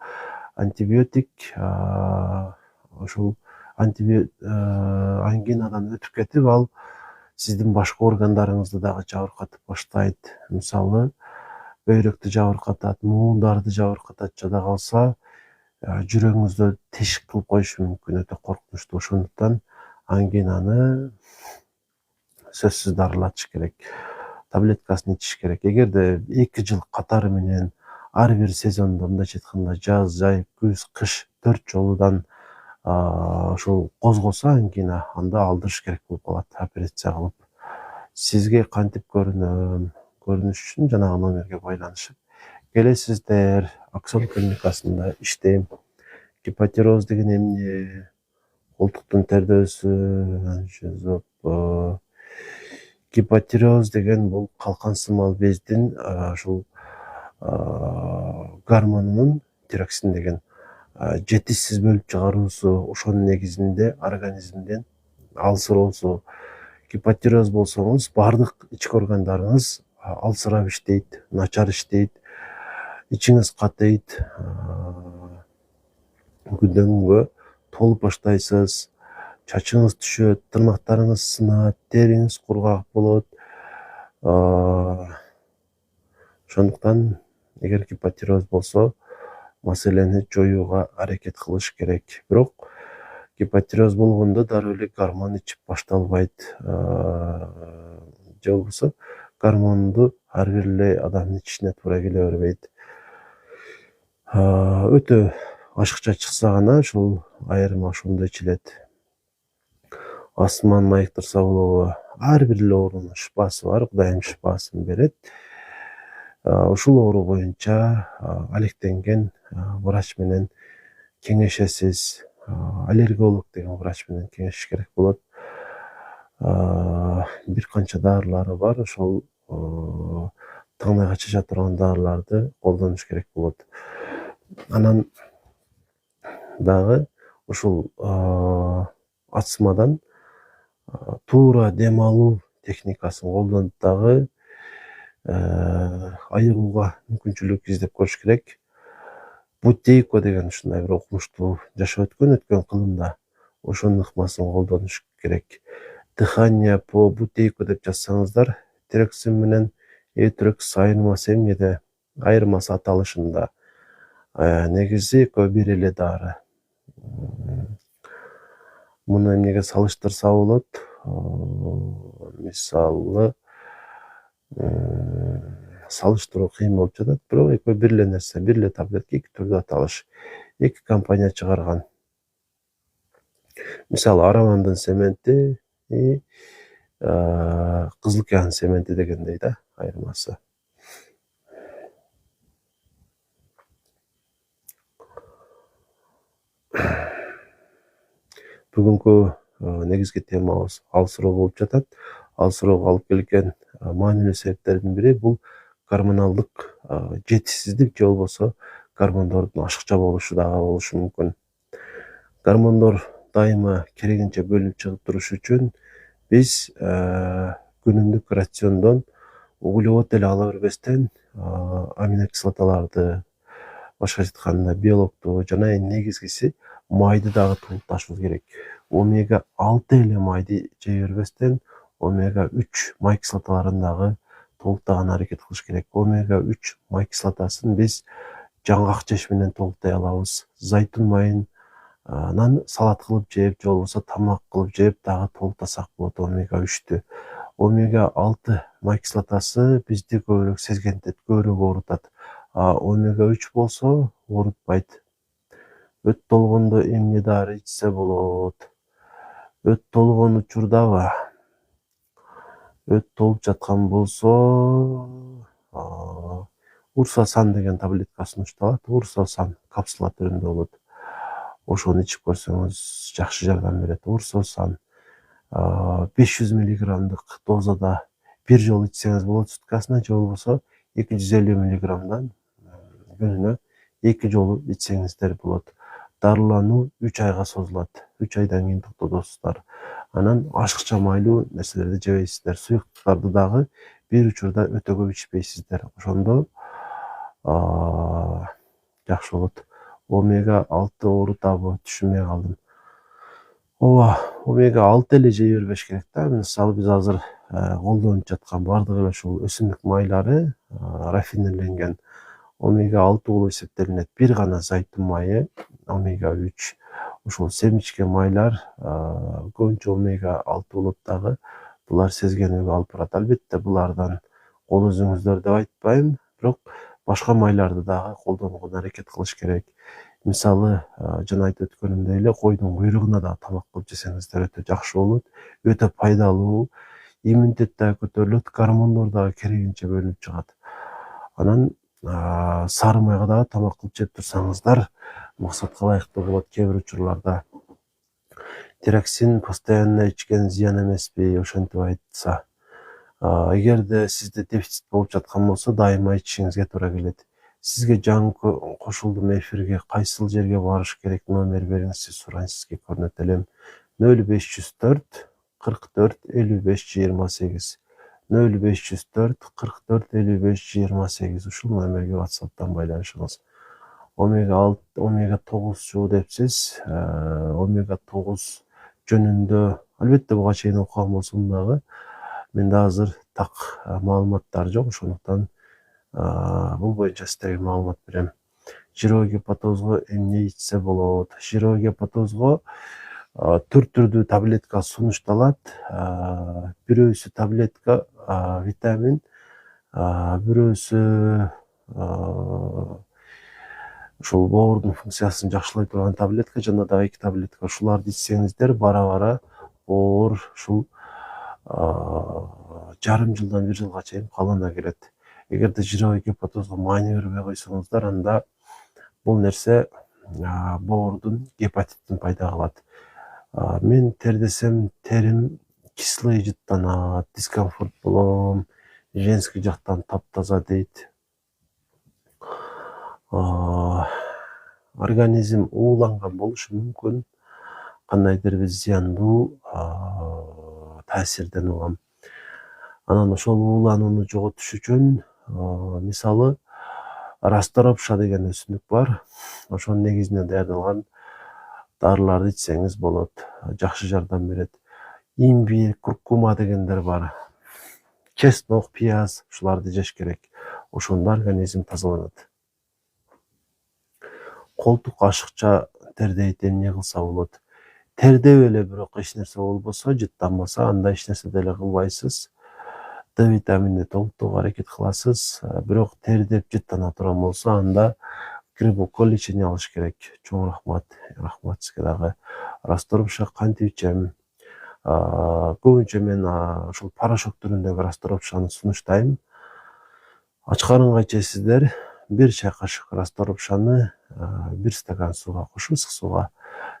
антибиотик ушул ангинадан өтүп кетип, ал сиздин башка органдарыңызды дагы жабыркатып баштайт. Мисалы, бөйрөктү жабыркатат, муундарды жабыркатат, жада калса жүрөгүңүздө тешик кылып коюшу мүмкүн, өтө коркунучтуу. Ошондуктан ангинаны сөзсүз дарылатыш керек, таблеткасын ичиш керек. Эгерде 2 жыл катары менен ар бир сезондо, мындайча айтканда жаз, жай, күз, кыш 4 жолудан ушул козгосо ангина, анда алдырыш керек болуп калат, операция кылып. Сизге кантип көрүнүш үчүн жанагы номерге байланышып келесиздер. Аксон клиникасында иштейм. Гипотироз деген эмне? Колтуктун тердөөсү, гипотиреоз деген бул калкан сымал бездин ушул гормонунун тироксин деген жетишсиз бөлүп чыгаруусу, ошонун негизинде организмден алсыроосу. Гипотиреоз болсоңуз, бардык ички органдарыңыз алсырап иштейт, начар иштейт, ичиңиз катыйт, күндөн күнгө толуп баштайсыз, чачыңыз түшөт, тырнактарыңыз сынат, териңиз кургак болот. Ошондуктан эгер гипотиреоз болсо, маселени жоюуга аракет кылыш керек. Бирок гипотиреоз болгондо дароо эле гормон ичип башталбайт. Же болбосо гормонду ар бир эле адамдын ичишине туура келе бербейт. Өтө ашыкча чыкса гана ушул айырма ошондо ичилет. Астманы айыктырса болобу? Ар бир эле оорунун шифасы бар, Кудайым шифасын берет. Ушул оору боюнча алектенген врач менен кеңешесиз, аллерголог деген врач менен кеңешиш керек болот. Бир канча дарылары бар, ошол таңдайга чача турган дарыларды колдонуш керек болот. Анан дагы ушул астмадан туура дем алуу техникасын колдонуп дагы айыгууга мүмкүнчүлүк издеп көрүш керек. Бутейко деген ушундай бир окумуштуу жашап өткөн кылымда ошонун ыкмасын колдонуш керек. Дыхание по Бутейко деп жазсаңыздар, тироксин менен эйтрекс айырмасы эмнеде? Айырмасы аталышында. Негизи экөө бир эле дары. Муну эмнеге салыштырса болот? Мисалы, салыштыруу кыйын болуп жатат, бирок экөө бир эле нерсе, бир эле таблетка, эки түрдүү аталыш. Эки компания чыгарган. Мисалы, Аравандын сементи, Кызыл океан сементи дегендей да, айырмасы. Бүгүнкү негизги темабыз алсыроо болуп жатат. Алсыроого алып келген маанилүү себептердин бири бул гормоналдык жетишсиздик же болбосо гормондордун ашыкча болушу дагы болушу мүмкүн. Гормондор дайыма керегинче бөлүнүп чыгып туруш үчүн биз күнүмдүк рациондон углевод эле ала бербестен аминокислоталарды, башкача айтканда белокту жана эң негизгиси майды дагы толукташыбыз керек. Омега 6 эле майды жей бербестен омега 3 май кислоталарын дагы толуктаган аракет кылыш керек. Омега 3 май кислотасын биз жаңгак жеш менен толуктай алабыз. Зайтун майынан салат кылып жеп, же болбосо тамак кылып жеп дагы толуктасак болот омега 3тү. Омега 6 май кислотасы бизди көбүрөөк сезгентет, көбүрөөк оорутат. Омега 3 болсо оорутпайт. Өт толгондо эмне дары ичсе болот? Өт толгон учурдабы? Өт толуп жаткан болсо, Урсасан деген таблетка сунушталат. Урсасан капсула түрүндө болот. Ошону ичип көрсөңүз жакшы жардам берет. Урсасан 500 миллиграммдык дозада бир жолу ичсеңиз болот суткасына, же болбосо 250 миллиграммдан күнүнө 2 жолу ичсеңиздер болот. Дарылануу 3 айга созулат. 3 айдан кийин токтотосуздар. Анан ашыкча майлуу нерселерди жебейсиздер. Суюктуктарды дагы бир учурда өтө көп ичпейсиздер. Ошондо жакшы болот. Омега 6 оорутабы түшүнбөй калдым. Ооба, омега 6 эле жей бербеш керек да. Мисалы биз азыр колдонуп жаткан бардык эле ушул өсүмдүк майлары рафинирленген омега 6 болуп эсептелинет. Бир гана зайтун майы омега 3. Ушул семичке майлар көбүнчө омега 6 болот дагы. Булар сезгенүүгө алып барат. Албетте булардан кол үзүңүздөр деп айтпайм, бирок башка майларды дагы колдонууга аракет кылыш керек. Мисалы, жана айтып өткөнүмдөй эле койдун куйругуна да тамак кылып жесеңиздер өтө жакшы болот, өтө пайдалуу. Иммунитет дагы көтөрүлөт, гормондор дагы керегинче бөлүнүп чыгат. Анан сары майга дагы тамак кылып жеп турсаңыздар максатка ылайыктуу болот. Кээ бир учурларда тироксин постоянно ичкен зыян эмеспи, ошентип айтса. Эгерде сизде дефицит болуп жаткан болсо, дайыма ичишиңизге туура келет. Сизге жаңы кошулдум эфирге, кайсыл жерге барыш керек, номер бериңиз, сурайын, сизге көрнөт элем. 0504 44 55 28. 0504 44 55 28. Ушул номерге WhatsApp'tan байланышыңыз. Омега 6, омега 9 депсиз. Омега 9 жөнүндө албетте буга чейин окуган болсом дагы менде азыр так маалыматтар жок, ошондуктан бул боюнча сиздерге маалымат берем. Жироо гепатозго эмне ичсе болот? Жироо гепатозго 4 түрдүү таблетка сунушталат. Бирөөсү таблетка витамин, бирөөсү ушул боордун функциясын жакшылай турган таблетка, жана дагы 2 таблетка. Ушуларды ичсеңиздер бара-бара боор ушул жарым жылдан 1 жылга чейин калыбына кирет. Эгерде жироо гепатозго маани бербей койсоңуздар, анда бул нерсе боордун гепатитин пайда кылат. Мен тердесем терим кислый жыттанат, дискомфорт болом, женский жактан таптаза дейт. Организм ууланган болушу мүмкүн, кандайдыр бир зыяндуу таасирден улам. Анан ошол ууланууну жоготуш үчүн мисалы расторопша деген өсүмдүк бар. Ошонун негизинен даярдалган дарыларды ичсеңиз болот, жакшы жардам берет. Имбирь, куркума дегендер бар. Чеснок, пияз, ушуларды жеш керек. Ошондо организм тазаланат. Колтук ашыкча тердейт, эмне кылса болот? Тердеп эле бирок эч нерсе болбосо, жыттанбаса, анда эч нерсе деле кылбайсыз. Д витаминди толуктоого аракет кыласыз. Бирок тердеп жыттана турган болсо, анда грибокко лечение алыш керек. Чоң рахмат. Рахмат сизге дагы. Расторопша кантип ичем? Көбүнчө мен ушул порошок түрүндөгү расторопшаны сунуштайм. Ач карынга ичесиздер. 1 чай кашык расторопшаны 1 стакан сууга кошуп, ысык сууга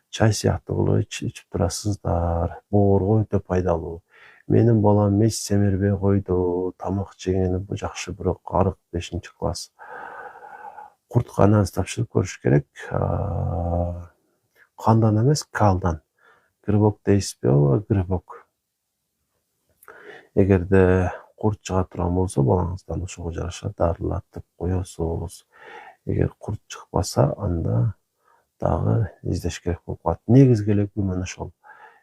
чай сыяктуу кылып ичип турасыздар. Боорго өтө пайдалуу. Менин балам эч семирбей койду, тамак жегени жакшы, бирок арык 5-класс. Куртка анализ тапшырып көрүш керек. Кандан эмес, калдан. Грибок дейсизби, ооба, грибок. Эгерде курт чыга турган болсо, балаңыздан ошого жараша дарылатып коесуз. Эгер курт чыкпаса, анда дагы издеш керек болуп калат. Негизги эле күмөн ошол.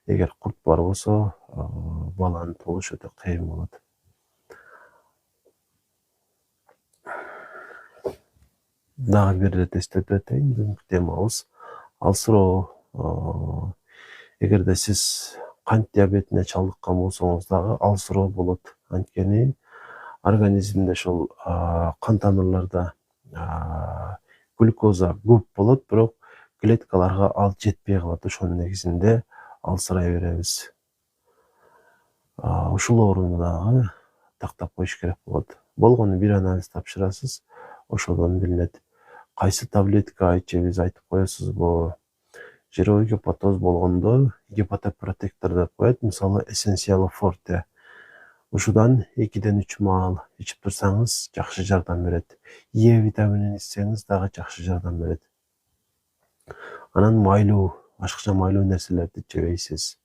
Эгер курт бар болсо, баланы тугуш өтө кыйын болот. Дагы бир ирет эстетип өтөйүн, бүгүнкү темабыз алсыроо. Эгерде сиз кант диабетине чалдыккан болсоңуз дагы алсыроо болот. Анткени организмде ошол кан тамырларда глюкоза көп болот, бирок клеткаларга ал жетпей калат. Ошонун негизинде алсырай беребиз. Ушул ооруну дагы тактап коюш керек болот. Болгону бир анализ тапшырасыз, ошодон билинет. Кайсы таблетка ичебиз айтып коесузбу? Жироо гепатоз болгондо гепатопротектор деп коет, мисалы Essential Forte. Ушудан 2-3 маал ичип турсаңыз жакшы жардам берет. Е витаминин ичсеңиз дагы жакшы жардам берет. Анан майлуу, ашыкча майлуу нерселерди жебейсиз.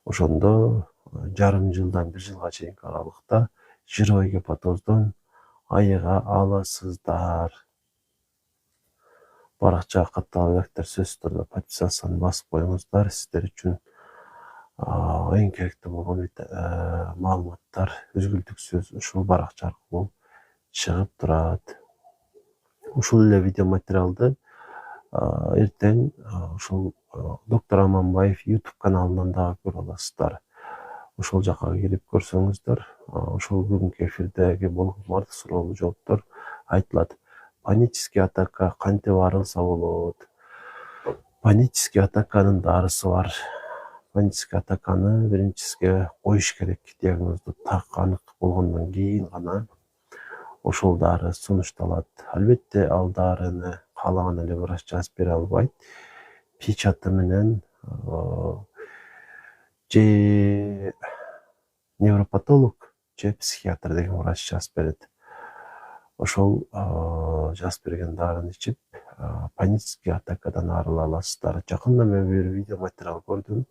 Ошондо жарым жылдан 1 жылга чейинки аралыкта жировой гепатоздон айыга аласыздар. Баракчага катталып электер сөзсүз түрдө подписацияны басып коюңуздар. Сиздер үчүн эң керектүү болгон маалыматтар үзгүлтүксүз ушул баракча аркылуу чыгып турат. Ушул эле видео материалды эртең ушул доктор Аманбаев YouTube каналынан дагы көрө аласыздар. Ошол жака кирип көрсөңүздөр, ошол бүгүнкү эфирдеги болгон бардык суроолуу жооптор айтылат. Панический атака кантип арылса болот? Панический атаканын дарысы бар. Панический атаканы биринчисиге коюш керек. Диагнозду так анык болгондон кийин гана ошол дары сунушталат. Албетте ал дарыны каалаган эле врач жазып бере албайт. Печаты менен же невропатолог же психиатр деген врач жазып берет. Ошол жазып берген дарыны ичип панический атакадан арыла аласыздар. Жакында мен бир видео материал көрдүм.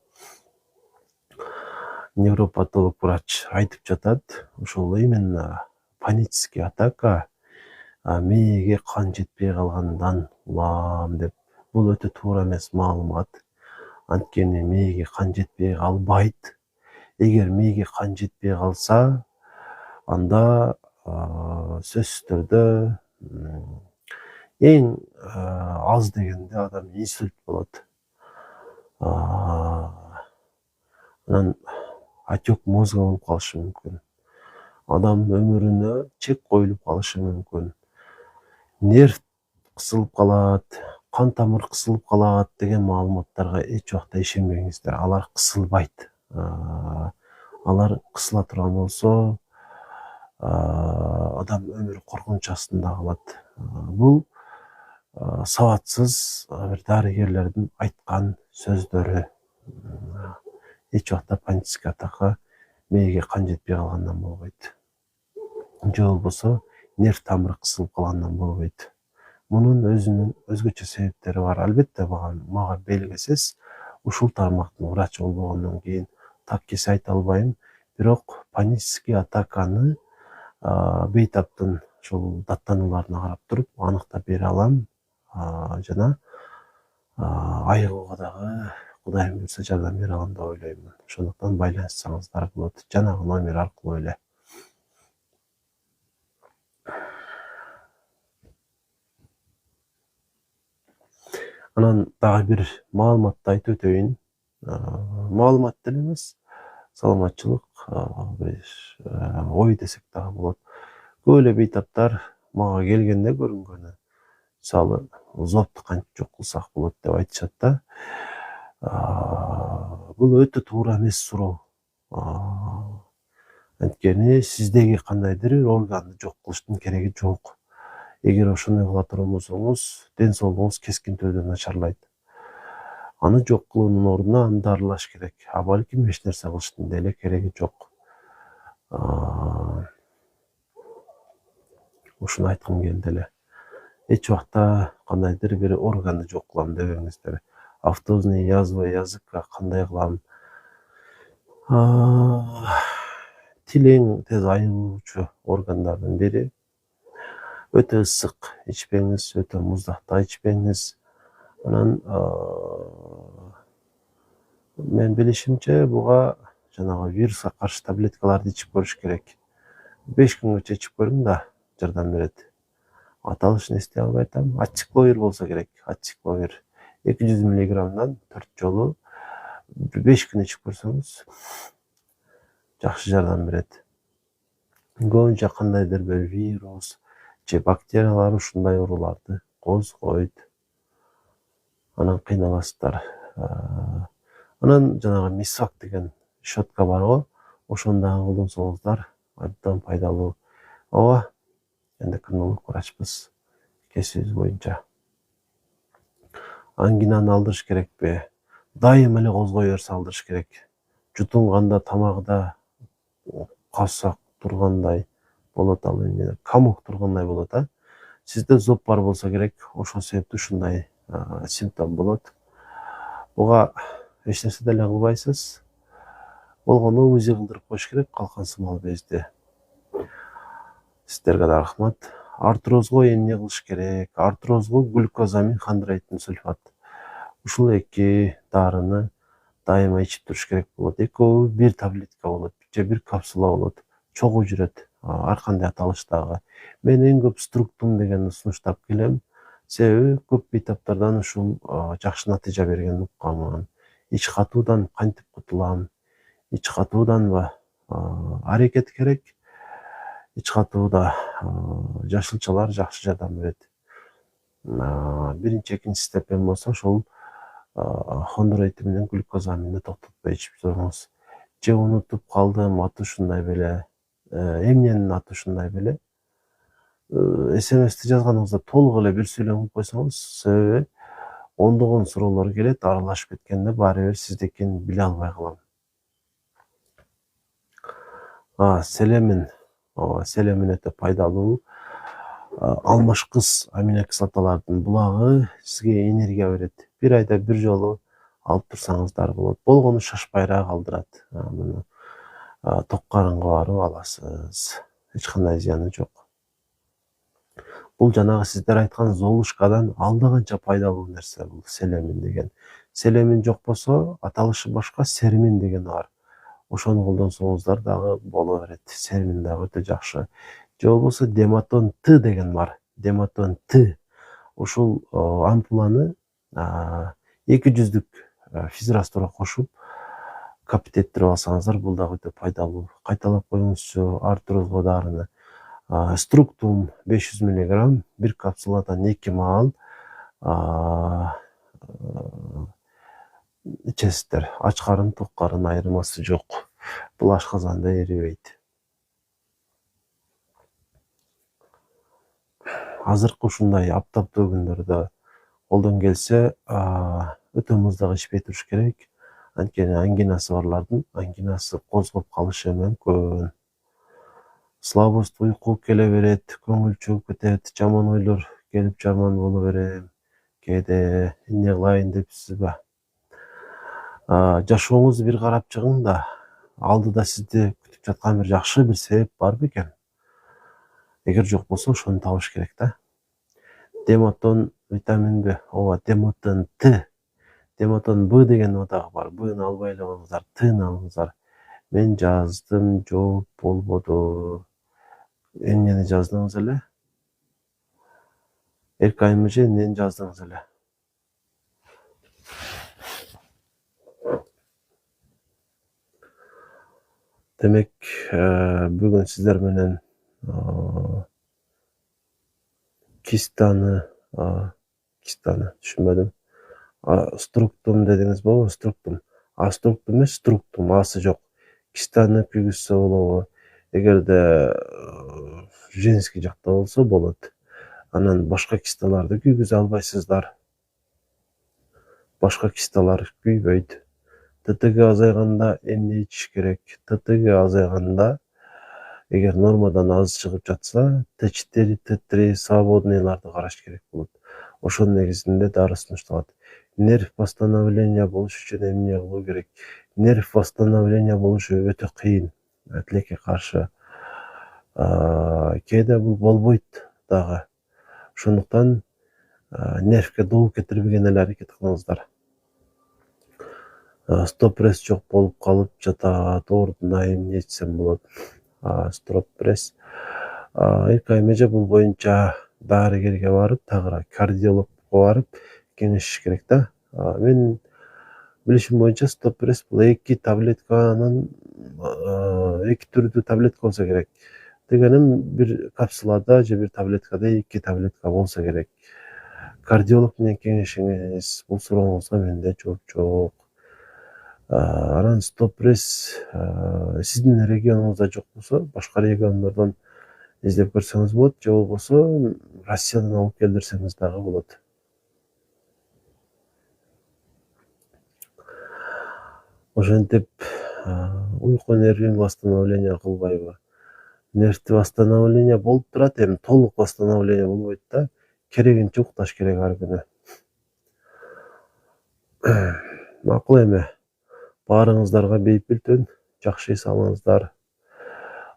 Невропатолог врач айтып жатат, ошол именно панический атака мээге кан жетпей калгандан улам деп. Бул өтө туура эмес маалымат. Анткени мээге кан жетпей калбайт. Эгер мээге кан жетпей калса, анда сөзсүз түрдө эң аз дегенде адам инсульт болот. Анан отек мозга болуп калышы мүмкүн. Адам өмүрүнө чек коюлуп калышы мүмкүн. Нерв кысылып калат, кан тамыр кысылып калат деген маалыматтарга эч убакта ишенбеңиздер. Алар кысылбайт. Алар кысыла турган болсо, адам өмүрү коркунуч астында калат. Бул сабатсыз бир дарыгерлердин айткан сөздөрү. Эч убакта панический атака мээге кан жетпей калгандан болбойт. Же болбосо нерв тамыры кысылып калгандан болбойт. Мунун өзүнүн өзгөчө себептери бар. Албетте мага белгисиз. Ушул тармактын врачы болбогондон кийин так кесе айта албайм. Бирок панический атаканы бейтаптын ушул даттанууларына карап туруп аныктап бере алам. Жана айыгууга дагы Кудайым буйрса жардам бере алам деп ойлоймун. Ошондуктан байланышсаңыздар болот. Жанагы номер аркылуу эле. Анан дагы бир маалыматты айтып өтөйүн. Маалымат деле эмес, саламатчылык, бир ой десек дагы болот. Көп эле бейтаптар мага келгенде көрүнгөнү, мисалы, зобду кантип жок кылсак болот деп айтышат да. Бул өтө туура эмес суроо. Анткени сиздеги кандайдыр бир органды жок кылыштын кереги жок. Эгер ошондой кыла турган болсоңуз, ден соолугуңуз кескин түрдө начарлайт. Аны жок кылуунун ордуна аны дарылаш керек. Балким эч нерсе кылыштын деле кереги жок. Ушуну айткым келди эле. Эч убакта кандайдыр бир органды жок кылам дебеңиздер. Автозный язва языкка кандай кылам? Тил эң тез айыгуучу органдардын бири. Өтө ысык ичпеңиз, өтө муздакта ичпеңиз. Анан мен билишимче буга жанагы вируска каршы таблеткаларды ичип көрүш керек. 5 күнгөчө ичип көрүң да, жардам берет. Аталышын эстей албай атам. Ачикловир болсо керек. Ачикловир 200 миллиграммдан 4 жолу 5 күн ичип көрсөңүз жакшы жардам берет. Көбүнчө кандайдыр бир вирус же бактериялар ушундай ооруларды козгойт. Анан кыйналасыздар. Анан жанагы мисвак деген щетка бар го, ошону дагы колдонсоңуздар абдан пайдалуу. Ооба, эндокринолог врачпыз, кесибиз боюнча. Ангинаны алдырыш керекпи? Дайым эле козгой берсе алдырыш керек. Жутунганда тамагда касак тургандай болот, ал эмне, комок тургандай болот, Сизде зоб бар болсо керек, ошол себептүү ушундай симптом болот. Буга эч нерсе деле кылбайсыз. Болгону УЗИ кылдырып коюш керек, калкан сымал безди. Сиздерге да рахмат. Артрозго эмне кылыш керек? Артрозго глюкозамин хондроитин сульфат. Ушул эки дарыны дайыма ичип туруш керек болот. Экөө бир таблетка болот же бир капсула болот. Чогуу жүрөт. Ар кандай аталыштагы. Мен эң көп структум деген сунуштап келем. Себеби көп бейтаптардан ушул жакшы натыйжа бергенин укканмын. Ич катуудан кантип кутулам? Ич катууданбы? Аракет керек. Ич катууда жашылчалар жакшы жардам берет. Биринчи, экинчи степен болсо ошол хондроит менен глюкозаминди токтотпой ичип туруңуз. Же унутуп калдым, аты ушундай беле, эмненин аты ушундай беле. СМСти жазганыңызда толук эле бир сүйлөм кылып койсоңуз, себеби ондогон суроолор келет, аралашып кеткенде баары бир сиздикин биле албай калам. Селемин. Селемин өтө пайдалуу. Алмашкыс аминокислоталардын булагы сизге энергия берет. Бир айда бир жолу алып турсаңыздар болот. Болгону шашпайраак алдырат. Муну ток карынга барып аласыз. Эч кандай зыяны жок. Бул жанагы сиздер айткан Золушкадан алда канча пайдалуу нерсе бул селемин деген. Селемин жок болсо, аталышы башка сермин деген бар. Ошону колдонсоңуздар дагы боло берет. Сермин дагы өтө жакшы. Же болбосо Дематон Т деген бар. Дематон Т. Ушул ампуланы 200 физрастора кошуп капитеттирип алсаңыздар, бул дагы өтө пайдалуу. Кайталап коюңузчу, артрозго дарыны. Структум 500 мг, бир капсуладан 2 маал ичесиздер. Ач карын, ток карын айырмасы жок. Бул ашказанда эрибейт. Азыркы ушундай аптаптуу күндөрдө колдон келсе, өтө муздак ичпей туруш керек. Анткени ангинасы барлардын ангинасы козгоп калышы мүмкүн. Слабость, уйку келе берет, көңүл чөгүп кетет, жаман ойлор келип жаман боло берем. Кээде эмне кылайын депсизби? Жашооңуз бир карап чыгың да, алдыда сизди күтүп жаткан бир жакшы бир себеп бар бекен? Эгер жок болсо, ошону табыш керек да. Дематон витаминби? Ооба, Дематон Т. Дематон Б деген дагы бар. Бны албай эле коюңуздар, Тны алыңыздар. Мен жаздым, жооп болбоду. Эмнени жаздыңыз эле? РКМ же эмнени жаздыңыз эле? Демек, бүгүн сиздер менен кистаны түшүнбөдүм. Структум дедиңиз болобу? Структум. Структум эмес, структум, асы жок. Кистаны күйгүзсө болобу? Эгерде женский жакта болсо болот. Анан башка кисталарды күйгүзө албайсыздар. Башка кисталар күйбөйт. ТТГ азайганда эмне ичиш керек? ТТГ азайганда, эгер нормадан аз чыгып жатса, Т4, Т3 свободныйларды караш керек болот. Ошонун негизинде дары сунушталат. Нерв восстановления болуш үчүн эмне кылуу керек? Нерв восстановления болушу өтө кыйын. Тилекке каршы. Кээде бул болбойт дагы. Ошондуктан нервге доо кетирбеген эле аракет кылыңыздар. Стопресс жок болуп калып жатат, ордуна эмне ичсем болот? Стопресс. РКМ же бул боюнча дарыгерге барып, тагыраак кардиологко барып кеңешиш керек да. Мен билишим боюнча стопресс бул 2 таблетканын 2 түрдүү таблетка болсо керек. Дегеним бир капсулада же бир таблеткада 2 таблетка болсо керек. Кардиолог менен кеңешиңиз, бул сурооңузга менде жооп жок. Анан стопресс сиздин регионуңузда жок болсо, башка региондордон издеп көрсөңүз болот, же болбосо Россиядан алып келдирсеңиз дагы болот. Ошентип уйку нервин восстановление кылбайбы? Нервти восстановление болуп турат, эми толук восстановление болбойт да. Керегинче укташ керек ар күнү. Макул эми. Баарыңыздарга бейпил түн, жакшы эс алыңыздар.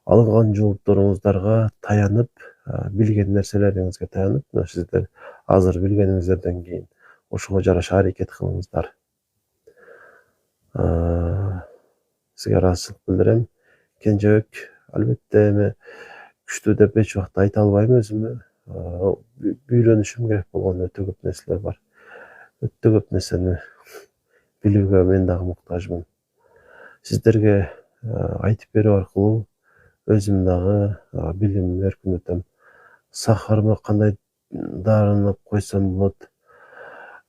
алынган жоопторуңуздарга таянып, билген нерселериңизге таянып, мына сиздер азыр билгениңиздерден кийин ошого жараша аракет кылыңыздар. Сизге ыраазычылык билдирем. Кенжебек, албетте эми күчтүү деп эч убакта айта албайм өзүмө. Үйрөнүшүм керек болгон өтө көп нерселер бар. Өтө көп нерсени билүүгө мен дагы муктажмын. Сиздерге айтып берүү аркылуу өзүм дагы билимими өркүндөтөм. Сахарымы кандай дарыланып койсом болот?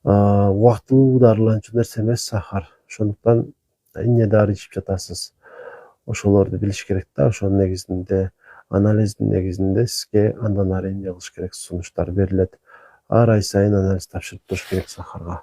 Убактылуу дарыланчу нерсе эмес сахар. Ошондуктан эмне дары ичип жатасыз? Ошолорду билиш керек да. Ошонун негизинде, анализдин негизинде сизге андан ары эмне кылыш керек сунуштар берилет. Ар ай сайын анализ тапшырып туруш керек сахарга.